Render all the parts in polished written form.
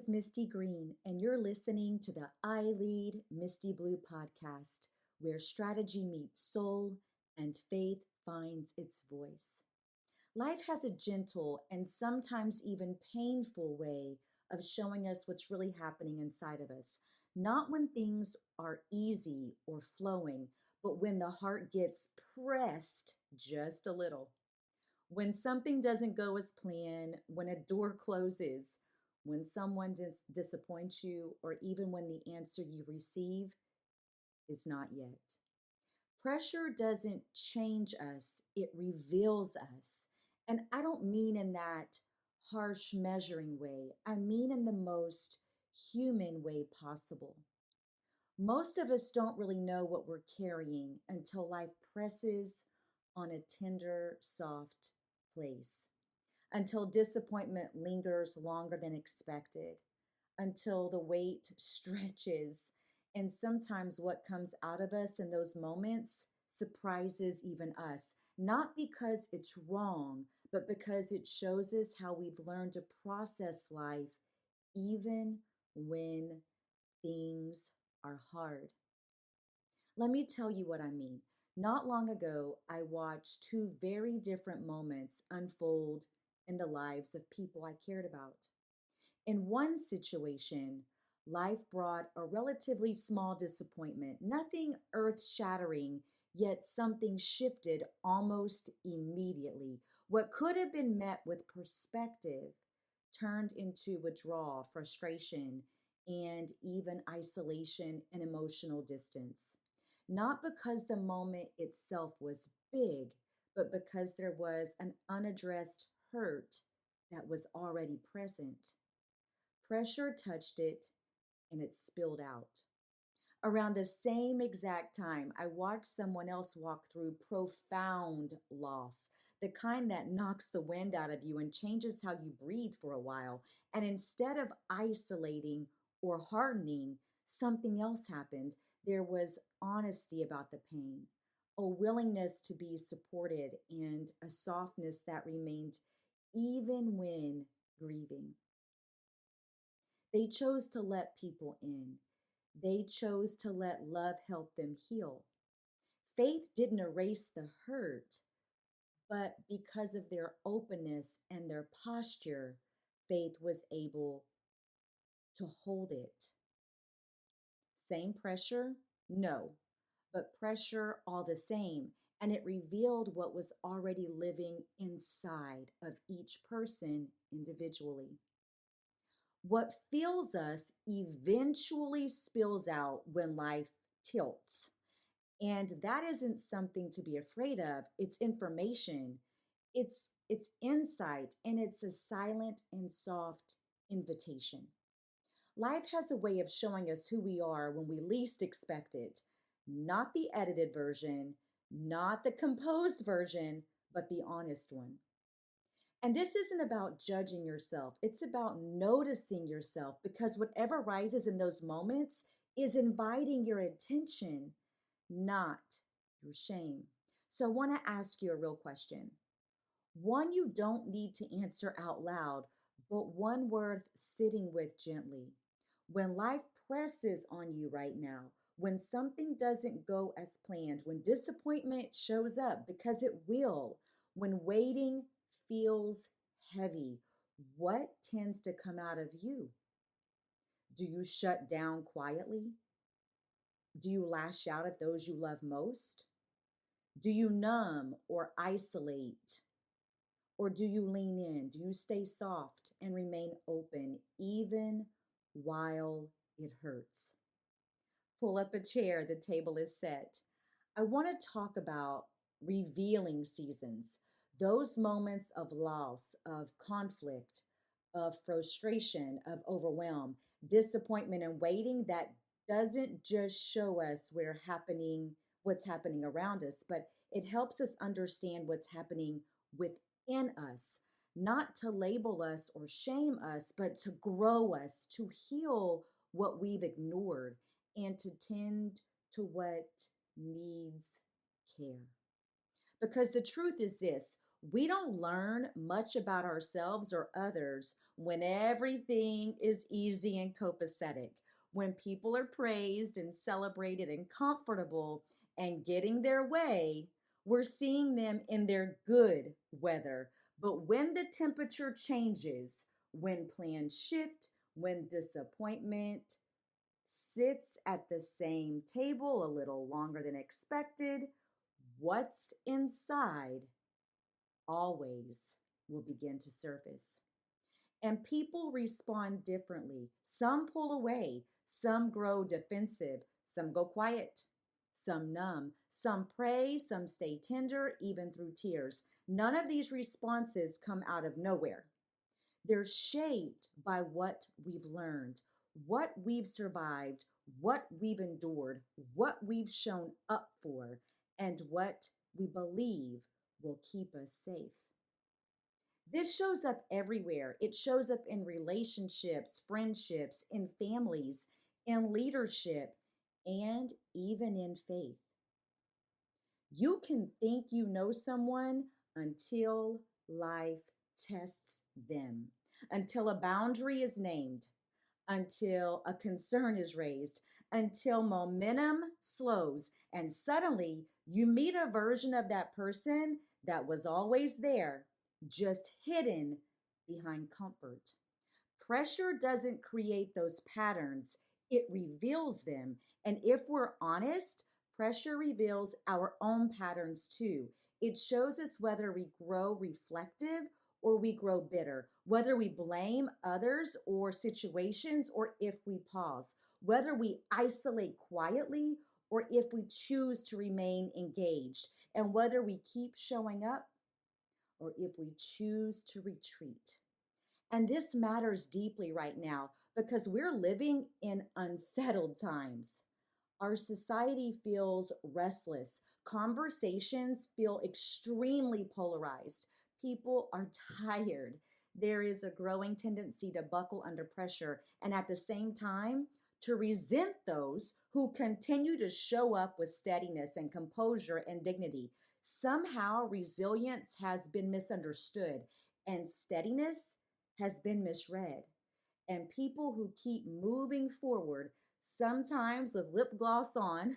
is Misti Green, and you're listening to the iLEAD Misti Blue Podcast, where strategy meets soul and faith finds its voice. Life has a gentle and sometimes even painful way of showing us what's really happening inside of us. Not when things are easy or flowing, but when the heart gets pressed just a little. When something doesn't go as planned, when a door closes, when someone disappoints you, or even when the answer you receive is not yet. Pressure doesn't change us, it reveals us. And I don't mean in that harsh measuring way, I mean in the most human way possible. Most of us don't really know what we're carrying until life presses on a tender, soft place, until disappointment lingers longer than expected, until the weight stretches. And sometimes what comes out of us in those moments surprises even us, not because it's wrong, but because it shows us how we've learned to process life even when things are hard. Let me tell you what I mean. Not long ago, I watched two very different moments unfold in the lives of people I cared about. In one situation, life brought a relatively small disappointment, nothing earth shattering, yet something shifted almost immediately. What could have been met with perspective turned into withdrawal, frustration, and even isolation and emotional distance. Not because the moment itself was big, but because there was an unaddressed hurt that was already present. Pressure touched it and it spilled out. Around the same exact time, I watched someone else walk through profound loss, the kind that knocks the wind out of you and changes how you breathe for a while. And instead of isolating or hardening, something else happened. There was honesty about the pain, a willingness to be supported, and a softness that remained even when grieving. They chose to let people in. They chose to let love help them heal. Faith didn't erase the hurt, but because of their openness and their posture, faith was able to hold it. Same pressure? No, but pressure all the same. And it revealed what was already living inside of each person individually. What fills us eventually spills out when life tilts. And that isn't something to be afraid of. It's information. It's insight, and it's a silent and soft invitation. Life has a way of showing us who we are when we least expect it. Not the edited version, not the composed version, but the honest one. And this isn't about judging yourself. It's about noticing yourself, because whatever rises in those moments is inviting your attention, not your shame. So I want to ask you a real question. One you don't need to answer out loud, but one worth sitting with gently. When life presses on you right now, when something doesn't go as planned, when disappointment shows up, because it will, when waiting feels heavy, what tends to come out of you? Do you shut down quietly? Do you lash out at those you love most? Do you numb or isolate? Or do you lean in? Do you stay soft and remain open even while it hurts? Pull up a chair, the table is set. I want to talk about revealing seasons, those moments of loss, of conflict, of frustration, of overwhelm, disappointment, and waiting that doesn't just show us what's happening around us, but it helps us understand what's happening within us, not to label us or shame us, but to grow us, to heal what we've ignored, and to tend to what needs care. Because the truth is this: We don't learn much about ourselves or others when everything is easy and copacetic. When people are praised and celebrated and comfortable and getting their way, we're seeing them in their good weather. But when the temperature changes, when plans shift, when disappointment sits at the same table a little longer than expected, what's inside always will begin to surface. And people respond differently. Some pull away, some grow defensive, some go quiet, some numb, some pray, some stay tender, even through tears. None of these responses come out of nowhere. They're shaped by what we've learned, what we've survived, what we've endured, what we've shown up for, and what we believe will keep us safe. This shows up everywhere. It shows up in relationships, friendships, in families, in leadership, and even in faith. You can think you know someone until life tests them, until a boundary is named, until a concern is raised, until momentum slows, and suddenly you meet a version of that person that was always there, just hidden behind comfort. Pressure doesn't create those patterns, it reveals them. And if we're honest, pressure reveals our own patterns too. It shows us whether we grow reflective or we grow bitter, whether we blame others or situations or if we pause, whether we isolate quietly or if we choose to remain engaged, and whether we keep showing up or if we choose to retreat. And this matters deeply right now because we're living in unsettled times. Our society feels restless. Conversations feel extremely polarized. People are tired. There is a growing tendency to buckle under pressure and at the same time to resent those who continue to show up with steadiness and composure and dignity. Somehow, resilience has been misunderstood and steadiness has been misread. And people who keep moving forward, sometimes with lip gloss on,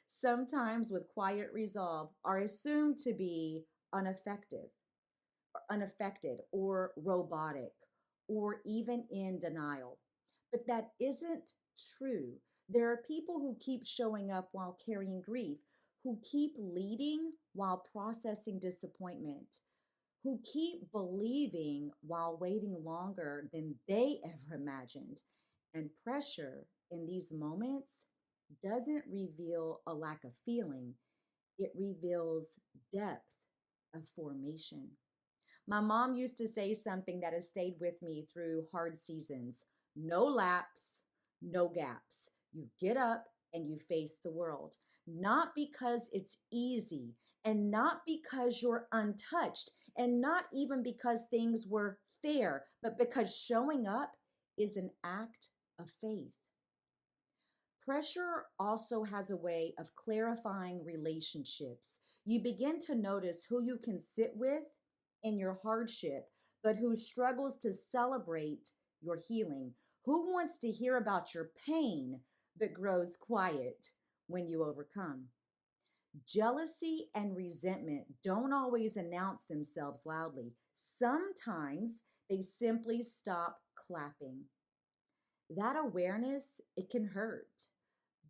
sometimes with quiet resolve, are assumed to be unaffected or robotic or even in denial. But that isn't true. There are people who keep showing up while carrying grief, who keep leading while processing disappointment, who keep believing while waiting longer than they ever imagined. And pressure in these moments doesn't reveal a lack of feeling, it reveals depth of formation. My mom used to say something that has stayed with me through hard seasons: no lapse, no gaps. You get up and you face the world, not because it's easy and not because you're untouched and not even because things were fair, but because showing up is an act of faith. Pressure also has a way of clarifying relationships. You begin to notice who you can sit with in your hardship, but who struggles to celebrate your healing, who wants to hear about your pain, but grows quiet when you overcome. Jealousy and resentment don't always announce themselves loudly. Sometimes they simply stop clapping. That awareness, it can hurt,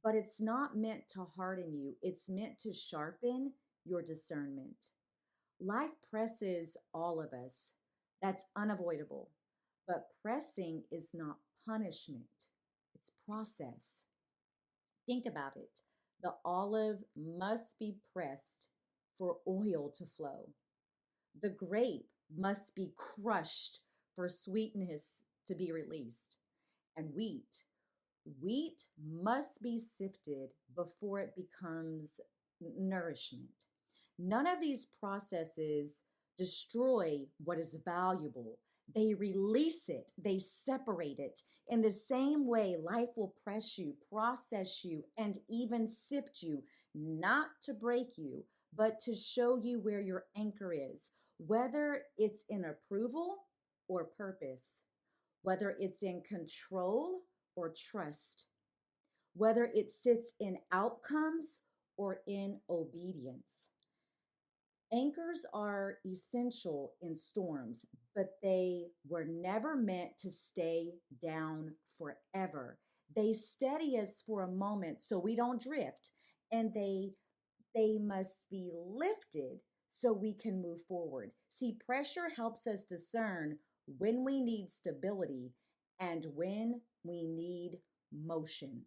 but it's not meant to harden you. It's meant to sharpen your discernment. Life presses all of us. That's unavoidable. But pressing is not punishment, it's process. Think about it. The olive must be pressed for oil to flow. The grape must be crushed for sweetness to be released. And wheat must be sifted before it becomes nourishment. None of these processes destroy what is valuable. They release it, they separate it. In the same way, life will press you, process you, and even sift you, not to break you, but to show you where your anchor is, whether it's in approval or purpose, whether it's in control or trust, whether it sits in outcomes or in obedience. Anchors are essential in storms, but they were never meant to stay down forever. They steady us for a moment so we don't drift, and they must be lifted so we can move forward. See, pressure helps us discern when we need stability and when we need motion.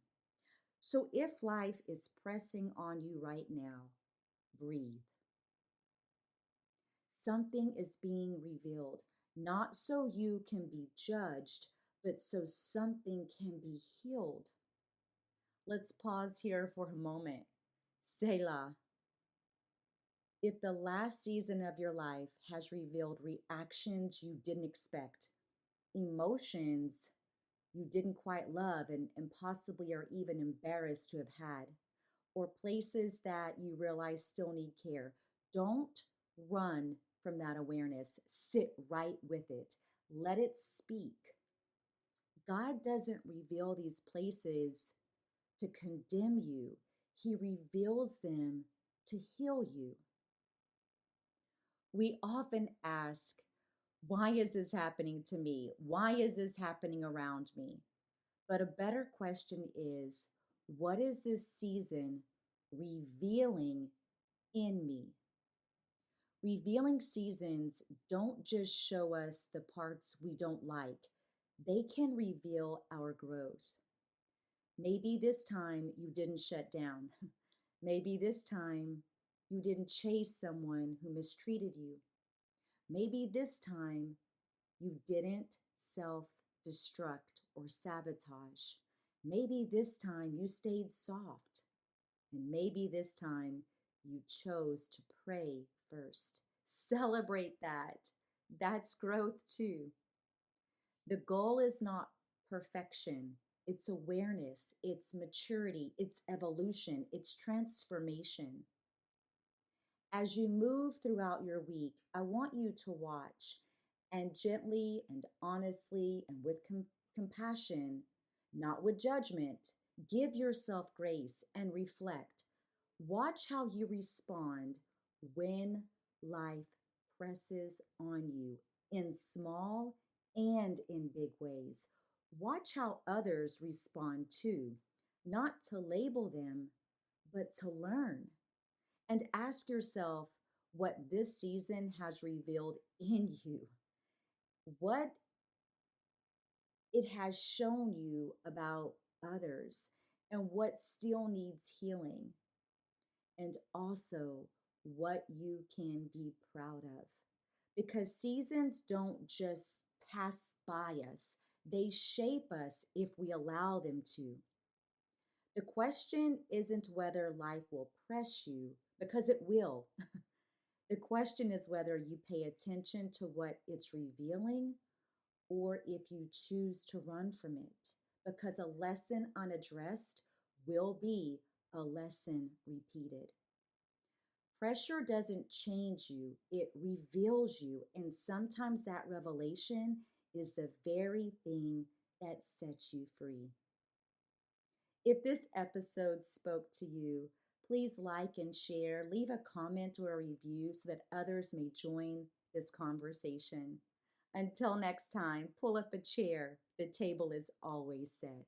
So if life is pressing on you right now, breathe. Something is being revealed, not so you can be judged, but so something can be healed. Let's pause here for a moment. Selah. If the last season of your life has revealed reactions you didn't expect, emotions you didn't quite love and possibly are even embarrassed to have had, or places that you realize still need care, don't run from that awareness. Sit right with it. Let it speak. God doesn't reveal these places to condemn you, He reveals them to heal you. We often ask, why is this happening to me? Why is this happening around me? But a better question is, what is this season revealing in me? Revealing seasons don't just show us the parts we don't like, they can reveal our growth. Maybe this time you didn't shut down. Maybe this time you didn't chase someone who mistreated you. Maybe this time you didn't self destruct or sabotage. Maybe this time you stayed soft. And maybe this time you chose to pray first. Celebrate that. That's growth too. The goal is not perfection, it's awareness, it's maturity, it's evolution, it's transformation. As you move throughout your week, I want you to watch and gently and honestly and with compassion, not with judgment, give yourself grace and reflect. Watch how you respond when life presses on you in small and in big ways. Watch how others respond too, not to label them, but to learn. And ask yourself what this season has revealed in you, what it has shown you about others, and what still needs healing, and also what you can be proud of. Because seasons don't just pass by us, they shape us if we allow them to. The question isn't whether life will press you, because it will. The question is whether you pay attention to what it's revealing or if you choose to run from it. Because a lesson unaddressed will be a lesson repeated. Pressure doesn't change you, it reveals you. And sometimes that revelation is the very thing that sets you free. If this episode spoke to you, please like and share, leave a comment or a review so that others may join this conversation. Until next time, pull up a chair. The table is always set.